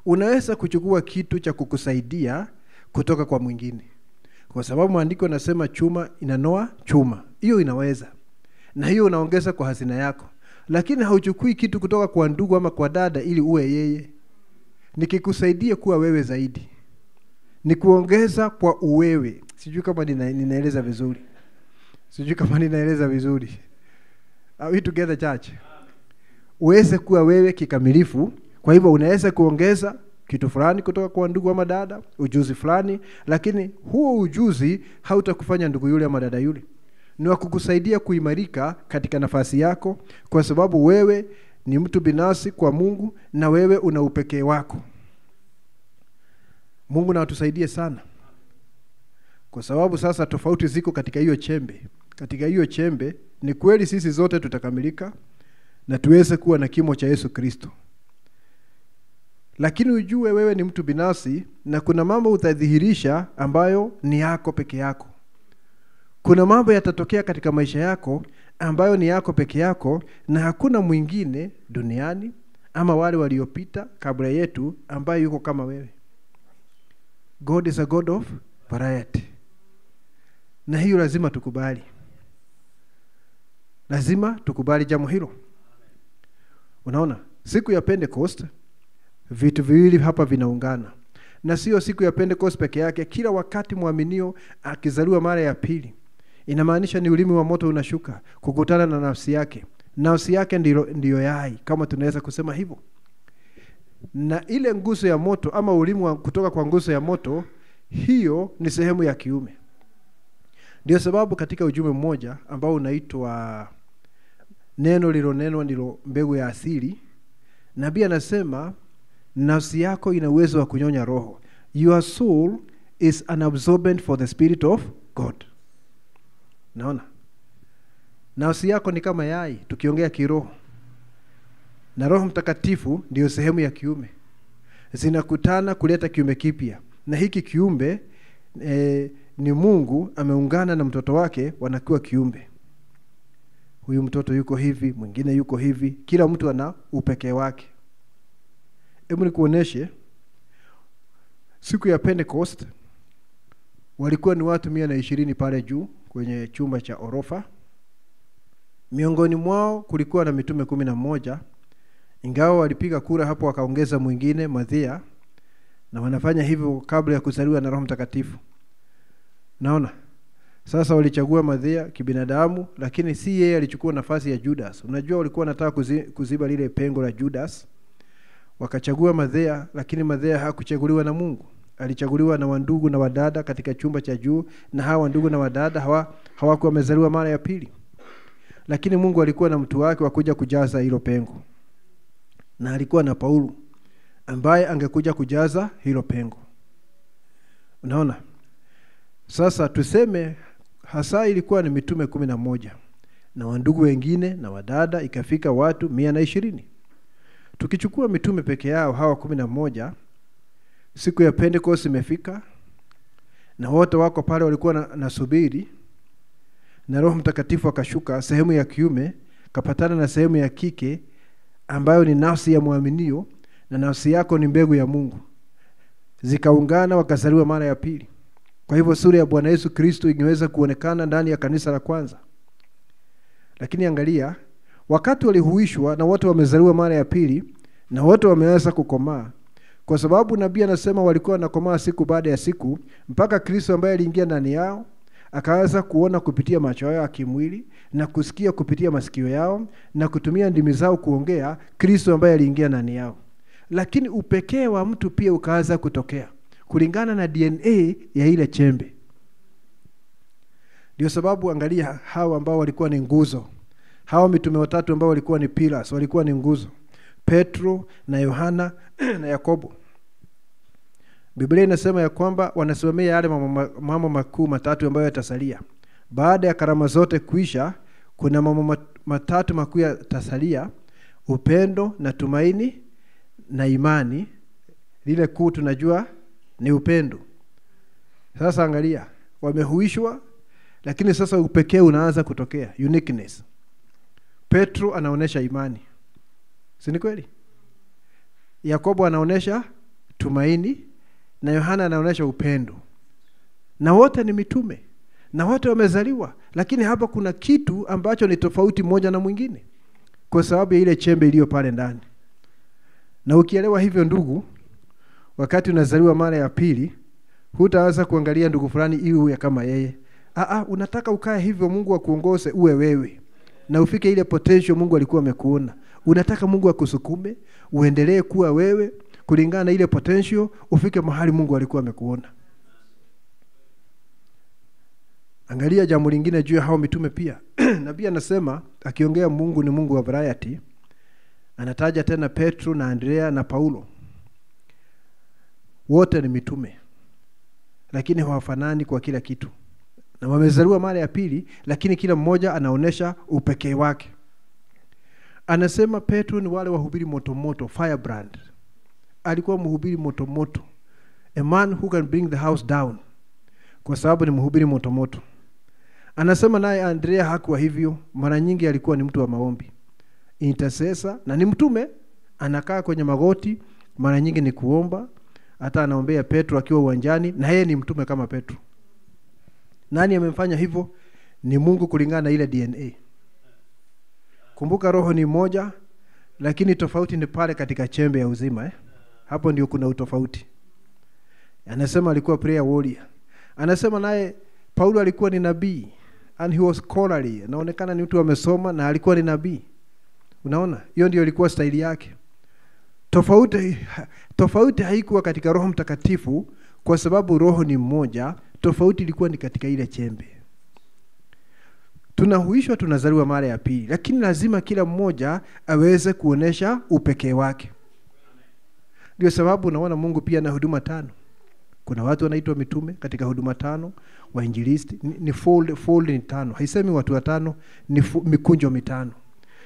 Unaweza kuchukua kitu cha kukusaidia kutoka kwa mwingine, kwa sababu maandiko yanasema chuma inanoa chuma. Hiyo inaweza, na hiyo unaongeza kwa hazina yako. Lakini hauchukui kitu kutoka kwa ndugu ama kwa dada ili uwe yeye. Nikikusaidia kuwa wewe zaidi, ni kuongeza kwa uwewe. Sijui kama ninaeleza vizuri. Are we together, church? Uweze kuwa wewe kikamilifu. Kwa hivyo unaweza kuongeza kitu fulani kutoka kwa ndugu ama dada, ujuzi fulani, lakini huo ujuzi hautakufanya ndugu yule ama dada yule. Ni wa kukusaidia kuimarika katika nafasi yako, kwa sababu wewe ni mtu binafsi kwa Mungu na wewe una upekee wako. Mungu na atusaidie sana. Kwa sababu sasa tofauti ziko katika hiyo chembe. Katika hiyo chembe ni kweli sisi zote tutakamilika na tuweze kuwa na kimo cha Yesu Kristo. Lakini ujue wewe ni mtu binafsi na kuna mambo utadhihirisha ambayo ni yako peke yako. Kuna mambo yatatokea katika maisha yako ambayo ni yako peke yako na hakuna mwingine duniani ama wale waliopita kabla yetu ambaye yuko kama wewe. God is a God of variety. Na hiyo lazima tukubali. Lazima tukubali jambo hilo. Unaona, siku ya Pentecost vitu viwili hapa vinaungana. Na sio siku ya Pentecost peke yake, kila wakati muaminio akizaliwa mara ya pili. Inamaanisha ni ulimi wa moto unashuka kukutana na nafsi yake. Nafsi yake ndiyo yai, kama tunaweza kusema hivyo. Na ile nguzo ya moto ama ulimi kutoka kwa nguzo ya moto, hiyo ni sehemu ya kiume. Ndio sababu katika ujumbe mmoja ambao unaitwa neno lililonenwa ndilo mbegu ya asili, nabii anasema nafsi yako ina uwezo wa kunyonya roho. Your soul is an absorbent for the Spirit of God. Naona? Nafsi yako ni kama yai, tukiongea kiroho. Na Roho Mtakatifu ndio sehemu ya kiume. Zinakutana kuleta kiumbe kipya. Na hiki kiumbe ni Mungu ameungana na mtoto wake, wanakuwa kiumbe. Huyu mtoto yuko hivi, mwingine yuko hivi, kila mtu ana upekee wake. Hebu nikuoneshe siku ya Pentecost walikuwa ni watu 120 pale juu kwenye chumba cha orofa. Miongoni mwao kulikuwa na mitume 11, ingawa walipiga kura hapo wakaongeza mwingine Mathia, na wanafanya hivyo kabla ya kuzaliwa na Roho Mtakatifu. Naona? Sasa walichagua Mathia kibinadamu, lakini si yeye alichukua nafasi ya Judas. Unajua walikuwa wanataka kuziba lile pengo la Judas. Wakachagua Mathia, lakini Mathia hakuchaguliwa na Mungu. Alichaguliwa na wandugu na wadada katika chumba cha juu, na hawa wandugu na wadada hawakuwa wamezaliwa mara ya pili. Lakini Mungu alikuwa na mtu wake wa kuja kujaza hilo pengo. Na alikuwa na Paulo ambaye angekuja kujaza hilo pengo. Unaona? Sasa tuseme hasa ilikuwa ni mitume 11 na wandugu wengine na wadada ikafika watu 120. Tukichukua mitume peke yao hawa 11, siku ya Pentecost imefika na wote wako pale walikuwa nasubiri, na Roho Mtakatifu akashuka sehemu ya kiume kapatana na sehemu ya kike ambayo ni nafsi ya muaminio, na nafsi yako ni mbegu ya Mungu. Zikaungana wakazaliwa mara ya pili. Kwa hivyo sura ya Bwana Yesu Kristo ingeweza kuonekana ndani ya kanisa la kwanza. Lakini angalia, wakati walihuishwa na wote wamezaliwa mara ya pili na wote wameanza kukomaa, kwa sababu nabii anasema walikuwa wanakomaa siku baada ya siku, mpaka Kristo ambaye aliingia ndani yao akaanza kuona kupitia macho yao ya kimwili na kusikia kupitia masikio yao na kutumia ndimi zao kuongea, Kristo ambaye aliingia ndani yao. Lakini upekee wa mtu pia ukaanza kutokea kulingana na DNA ya ile chembe. Ndio sababu angalia hawa ambao walikuwa ni nguzo. Hawa mitume watatu ambao walikuwa ni pillars, walikuwa ni nguzo. Petro na Yohana na Yakobo. Biblia inasema ya kwamba wanasimamia yale mambo makuu matatu ambayo yatasalia. Baada ya karama zote kuisha, kuna mambo matatu makuu yatasalia: upendo na tumaini na imani. Lile kuu tunajua ni upendo. Sasa angalia, wamehuishwa, lakini sasa upekee unaanza kutokea, uniqueness. Petro anaonesha imani. Si ni kweli? Yakobo anaonesha tumaini na Yohana anaonesha upendo. Na wote ni mitume na wote wamezaliwa, lakini hapa kuna kitu ambacho ni tofauti moja na mwingine kwa sababu ya ile chembe iliyo pale ndani. Na ukielewa hivyo ndugu, wakati unazaliwa mara ya pili, hutaanza kuangalia ndugu fulani iwe kama yeye. Unataka ukae hivyo Mungu akuongoze uwe wewe. Na ufike ile potential Mungu alikuwa amekuona. Unataka Mungu akusukume, uendelee kuwa wewe kulingana na ile potential, ufike mahali Mungu alikuwa amekuona. Angalia jambo lingine juu ya hao mitume pia. Nabii anasema akiongea Mungu ni Mungu wa variety, anataja tena Petro na Andrea na Paulo. Wote ni mitume. lakini hawafanani kwa kila kitu. Na wamezaliwa mara ya pili, lakini kila mmoja anaonesha upekee wake. Anasema Petro ni wale wahubiri moto, firebrand. Alikuwa mhubiri moto. A man who can bring the house down. Kwa sababu ni mhubiri moto. Anasema naye Andrea hakuwa hivyo, mara nyingi alikuwa ni mtu wa maombi. Intercessor na ni mtume, anakaa kwenye magoti, mara nyingi ni kuomba, hata anaombea Petro akiwa uwanjani, na yeye ni mtume kama Petro. Nani amemfanya hivyo? Ni Mungu kulingana na ile DNA. Kumbuka roho ni moja, lakini tofauti ni pale katika chembe ya uzima. Hapo ndio kuna utofauti. Anasema alikuwa prayer warrior. Anasema naye Paulo alikuwa ni nabii, and he was scholarly. Anaonekana ni mtu amesoma na alikuwa ni nabii. Unaona? Hiyo ndio ilikuwa staili yake. Tofauti haikuwa katika Roho Mtakatifu, kwa sababu roho ni mmoja. Tofauti ilikuwa ni katika ile chembe. Tunahuishwa, tunazaliwa mara ya pili, lakini lazima kila mmoja aweze kuonesha upekee wake. Ndio sababu unaona Mungu pia na huduma 5. Kuna watu wanaitwa mitume katika huduma 5, wainjilisti ni fold ni 5. Haisemi watu 5, ni mikunjo 5.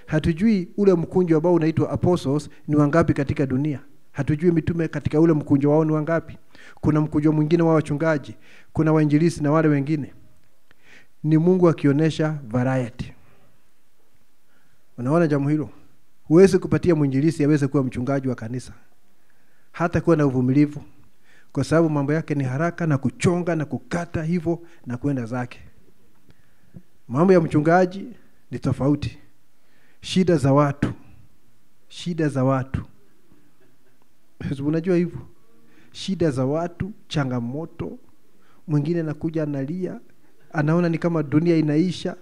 Hatujui ule mkunjo ambao unaitwa apostles ni wangapi katika dunia. Hatujui mitume katika ule mkunjo wao ni wangapi. Kuna mkunjo mwingine wa wachungaji, kuna wainjilisti na wale wengine. Ni Mungu akionesha variety. Unaona jambo hilo? Huwezi kupatia mwinjilisti aweze kuwa mchungaji wa kanisa, hata kuwa na uvumilivu, kwa sababu mambo yake ni haraka na kuchonga na kukata hivyo na kwenda zake. Mambo ya mchungaji ni tofauti. Shida za watu. Unajua hivyo? Shida za watu, changamoto. Mwingine anakuja analia, anaona ni kama dunia inaisha,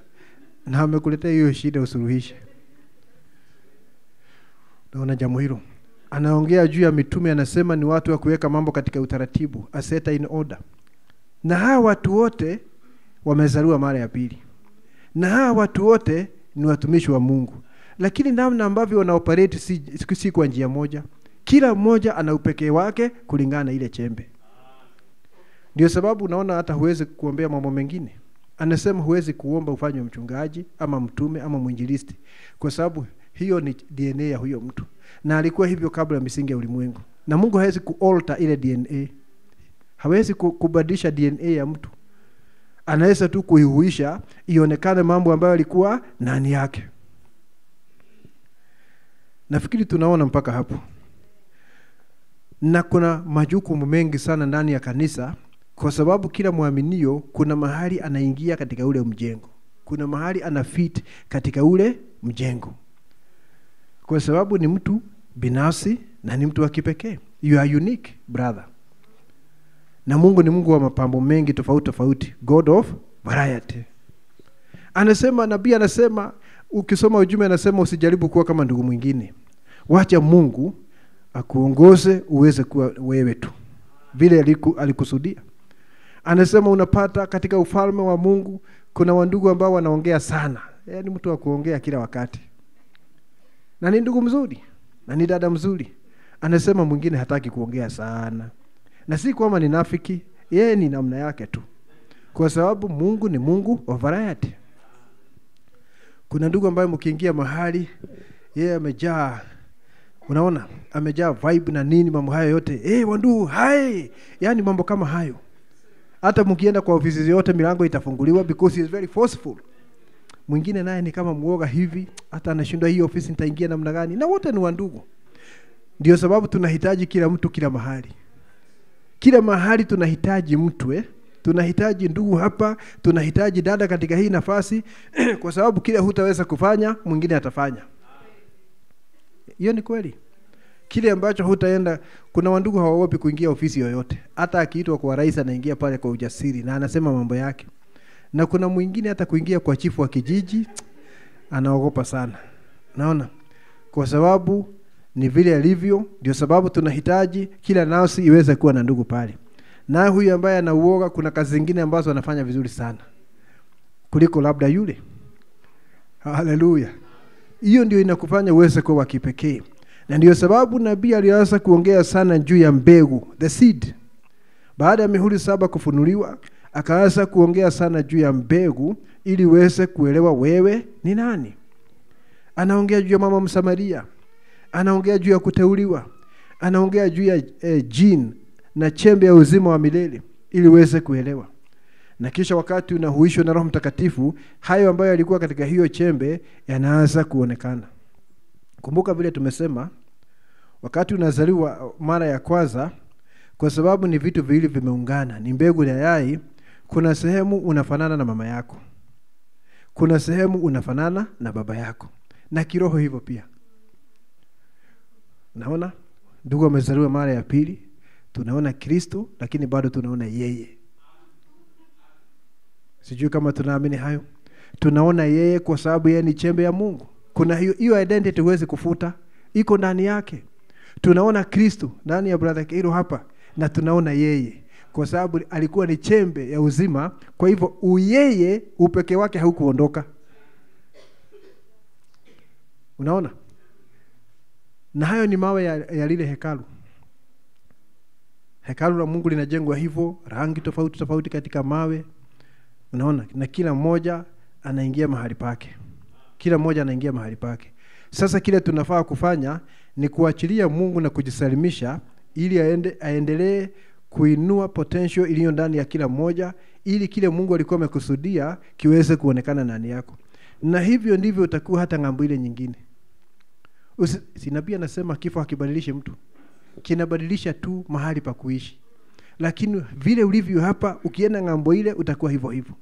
na amekuletea hiyo shida usuluhishe. Unaona jambo hilo? Anaongea juu ya mitume, anasema ni watu wa kuweka mambo katika utaratibu, a set in order. Na hawa watu wote wamezaliwa mara ya pili. Na hawa watu wote ni watumishi wa Mungu. Lakini namna ambavyo wanaoperate si kwa njia moja. Kila mmoja ana upekee wake kulingana na ile chembe. Ndio sababu unaona hata huwezi kuombea mambo mengine. Anasema huwezi kuomba ufanywe mchungaji ama mtume ama mwinjilisti, kwa sababu hiyo ni DNA ya huyo mtu. Na alikuwa hivyo kabla ya misingi ya ulimwengu. Na Mungu hawezi kualter ile DNA. Hawezi kubadilisha DNA ya mtu. Anaweza tu kuihuisha ionekane mambo ambayo alikuwa ndani yake. Nafikiri tunaona mpaka hapo. Na kuna majukumu mengi sana ndani ya kanisa, kwa sababu kila muaminio kuna mahali anaingia katika ule mjengo. Kuna mahali anafit katika ule mjengo. Kwa sababu ni mtu binafsi na ni mtu wa kipekee. You are unique, brother. Na Mungu ni Mungu wa mapambo mengi tofauti. God of variety. Anasema, nabii anasema, ukisoma ujumbe anasema usijaribu kuwa kama ndugu mwingine. Wacha Mungu akuongoze uweze kuwa wewe tu, vile alikusudia. Anasema unapata katika ufalme wa Mungu kuna wandugu ambao wanaongea sana. Yaani mtu wa kuongea kila wakati. Na ni ndugu mzuri, na ni dada mzuri. Anasema mwingine hataki kuongea sana. Na si kwamba ni nafiki, yeye ni namna yake tu. Kwa sababu Mungu ni Mungu wa variety. Kuna ndugu ambaye mkiingia mahali, yeye amejaa, unaona, amejaa vibe na nini, mambo hayo yote. Wandugu, hai! Yaani mambo kama hayo. Hata mkienda kwa ofisi yote milango itafunguliwa because he is very forceful. Mwingine naye ni kama muoga hivi, hata anashindwa hii ofisi nitaingia namna gani. Na wote ni wandugu. Ndio sababu tunahitaji kila mtu kila mahali. Kila mahali tunahitaji mtu, tunahitaji ndugu hapa, tunahitaji dada katika hii nafasi kwa sababu kila hutaweza kufanya mwingine atafanya. Hiyo ni kweli. Kile ambacho hutaenda, kuna wandugu hawaogopi kuingia ofisi yoyote. Hata akiitwa kwa rais anaingia pale kwa ujasiri na anasema mambo yake. Na kuna mwingine hata kuingia kwa chifu wa kijiji anaogopa sana. Naona? Kwa sababu ni vile alivyo. Ndio sababu tunahitaji kila nafsi iweze kuwa na ndugu pale. Na huyu ambaye anauoga, kuna kazi zingine ambazo anafanya vizuri sana kuliko labda yule. Haleluya. Hiyo ndio inakufanya uweze kuwa wa kipekee. Na ndio sababu nabii alianza kuongea sana juu ya mbegu, the seed. Baada ya mihuri 7 kufunuliwa, akaanza kuongea sana juu ya mbegu ili uweze kuelewa wewe ni nani. Anaongea juu ya mama Msamaria, anaongea juu ya kuteuliwa, anaongea juu ya jini na chembe ya uzima wa milele ili uweze kuelewa. Na kisha wakati unahuishwa na Roho Mtakatifu, hayo ambayo yalikuwa katika hiyo chembe yanaanza kuonekana. Kumbuka vile tumesema, wakati unazaliwa mara ya kwanza, kwa sababu ni vitu viwili vimeungana, ni mbegu na yai, kuna sehemu unafanana na mama yako, kuna sehemu unafanana na baba yako, na kiroho hivyo pia. Naona ndugu amezaliwa mara ya pili, tunaona Kristo lakini bado tunaona yeye. Sijui kama tunaamini hayo. Tunaona yeye kwa sababu yeye ni chembe ya Mungu. Kuna hiyo identity huwezi kufuta, iko ndani yake. Tunaona Kristo ndani ya brother Kairo hapa, na tunaona yeye kwa sababu alikuwa ni chembe ya uzima. Kwa hivyo uyeye upeke wake haukuondoka. Unaona? Na hayo ni mawe ya lile hekalu. Hekalu la Mungu linajengwa hivyo, rangi tofauti tofauti katika mawe. Unaona? Na kila mmoja anaingia mahali pake. Kila mmoja anaingia mahali pake. Sasa kile tunafaa kufanya ni kuachilia Mungu na kujisalimisha ili aendelee kuinua potential iliyo ndani ya kila mmoja, ili kile Mungu alikuwa amekusudia kiweze kuonekana ndani yako. Na hivyo ndivyo utakuwa hata ng'ambo ile nyingine. Sinabii anasema kifo hakibadilishi mtu. Kinabadilisha tu mahali pa kuishi. Lakini vile ulivyo hapa, ukienda ng'ambo ile utakuwa hivyo hivyo.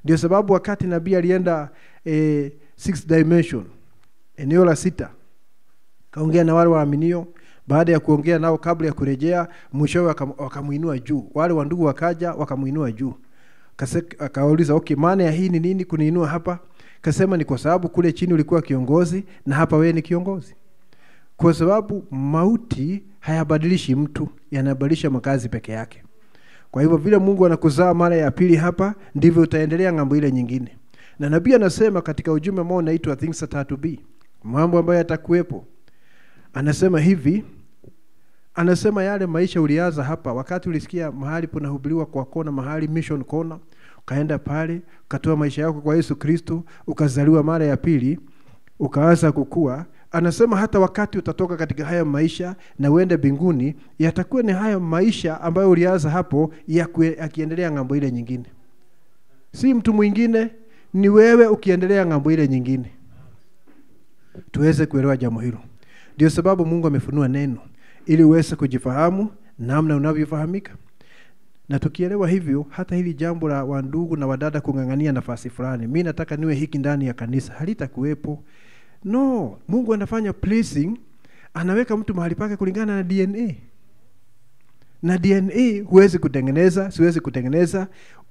Ndio sababu wakati nabii alienda 6th dimension, eneo la 6, kaongea na wale waaminio. Baada ya kuongea nao, kabla ya kurejea, mwishowe wakamuinua juu. Wale wandugu wakaja wakamuinua juu. Akauliza, okay, maana ya hii ni nini kuniinua hapa? Kasema ni kwa sababu kule chini ulikuwa kiongozi na hapa wewe ni kiongozi. Kwa sababu mauti hayabadilishi mtu, yanabadilisha makazi peke yake. Kwa hivyo vile Mungu anakuzaa mara ya pili hapa, ndivyo utaendelea ng'ambo ile nyingine. Na nabii anasema katika ujumbe ambao unaitwa things that are to be, mambo ambayo yatakuwepo. Anasema hivi, anasema yale maisha ulianza hapa wakati ulisikia mahali punahubiriwa kwa kona, mahali mission corner, ukaenda pale, ukatoa maisha yako kwa Yesu Kristo, ukazaliwa mara ya pili, ukaanza kukua. Anasema hata wakati utatoka katika haya maisha na uende mbinguni, yatakuwa ni haya maisha ambayo ulianza hapo yakiendelea ng'ambo ile nyingine. Si mtu mwingine, ni wewe ukiendelea ng'ambo ile nyingine. Tuweze kuelewa jambo hilo. Ndio sababu Mungu amefunua neno ili uweze kujifahamu namna unavyofahamika. Na tukielewa hivyo, hata hili jambo la wandugu na wadada kung'ang'ania nafasi fulani, mimi nataka niwe hiki ndani ya kanisa, halitakuwepo. No, Mungu anafanya placing, anaweka mtu mahali pake kulingana na DNA. Na DNA huwezi kutengeneza, siwezi kutengeneza.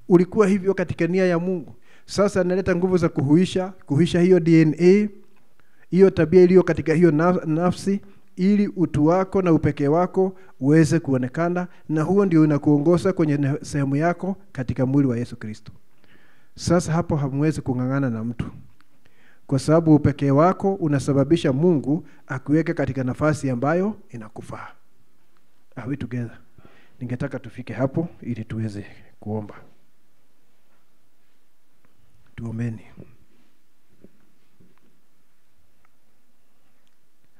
Ulikuwa hivyo katika nia ya Mungu. Sasa analeta nguvu za kuhuisha hiyo DNA, hiyo tabia iliyo katika hiyo nafsi, ili utu wako na upekee wako uweze kuonekana, na huo ndio unakuongoza kwenye sehemu yako katika mwili wa Yesu Kristo. Sasa hapo hamwezi kung'ang'ana na mtu, kwa sababu upekee wako unasababisha Mungu akuweke katika nafasi ambayo inakufaa. Are we together? Ningetaka tufike hapo ili tuweze kuomba. Tuombeni.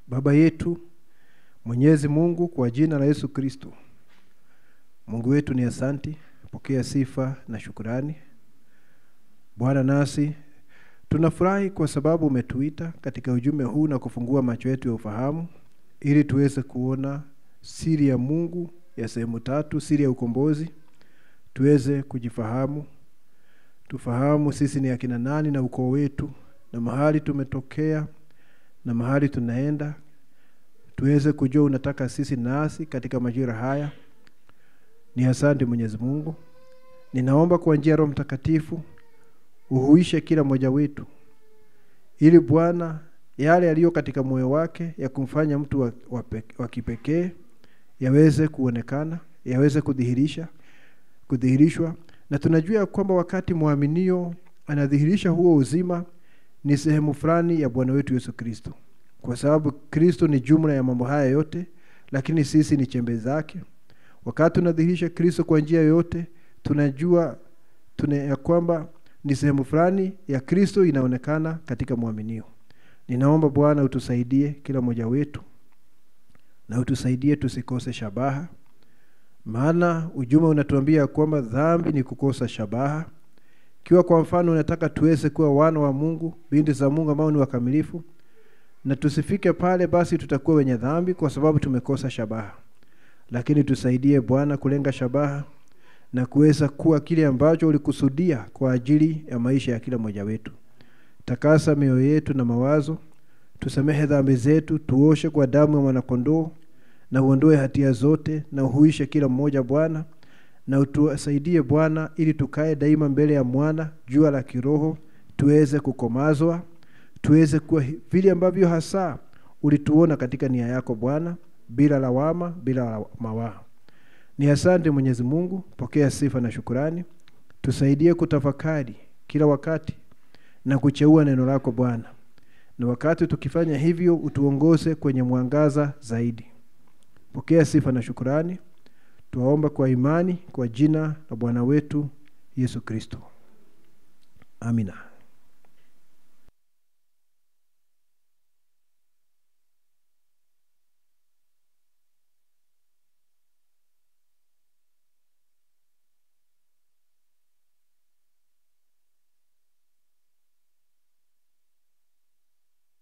Baba yetu Mwenyezi Mungu, kwa jina la Yesu Kristo, Mungu wetu ni asante, pokea sifa na shukrani. Bwana, nasi tunafurahi kwa sababu umetuita katika ujumbe huu na kufungua macho yetu ya ufahamu ili tuweze kuona siri ya Mungu ya sehemu 3, siri ya ukombozi. Tuweze kujifahamu, tufahamu sisi ni akina nani na ukoo wetu na mahali tumetokea na mahali tunaenda. Tuweze kujua unataka sisi nasi katika majira haya. Ni asante Mwenyezi Mungu. Ninaomba kwa njia ya Roho Mtakatifu uhuishe kila mmoja wetu, ili Bwana yale yaliyo katika moyo wake ya kumfanya mtu wa kipekee yaweze kuonekana, yaweze kudhihirishwa. Na tunajua kwamba wakati muaminio anadhihirisha huo uzima, ni sehemu fulani ya Bwana wetu Yesu Kristo. Kwa sababu Kristo ni jumla ya mambo haya yote, lakini sisi ni chembe zake. Wakati tunadhihirisha Kristo kwa njia yote, tunajua ya kwamba ni sehemu fulani ya Kristo inaonekana katika muaminio. Ninaomba Bwana utusaidie kila mmoja wetu, na utusaidie tusikose shabaha. Maana ujumbe unatuambia kwamba dhambi ni kukosa shabaha. Kiwa kwa mfano unataka tuweze kuwa wana wa Mungu, binti za Mungu ambao ni wakamilifu, na tusifike pale, basi tutakuwa wenye dhambi kwa sababu tumekosa shabaha. Lakini tusaidie Bwana kulenga shabaha na kuweza kuwa kile ambacho ulikusudia kwa ajili ya maisha ya kila mmoja wetu. Takasa mioyo yetu na mawazo, tusamehe dhambi zetu, tuoshe kwa damu ya mwana-kondoo, na uondoe hatia zote, na uhuishe kila mmoja Bwana, na utusaidie Bwana ili tukae daima mbele ya mwana, jua la kiroho, tuweze kukomazwa, tuweze kuwa vile ambavyo hasa ulituona katika nia yako Bwana, bila lawama, bila mawaa. Ni asante Mwenyezi Mungu, pokea sifa na shukrani. Tusaidie kutafakari kila wakati na kucheua neno lako Bwana. Na wakati tukifanya hivyo, utuongoze kwenye mwangaza zaidi. Pokea sifa na shukrani. Tuomba kwa imani kwa jina la Bwana wetu Yesu Kristo. Amina.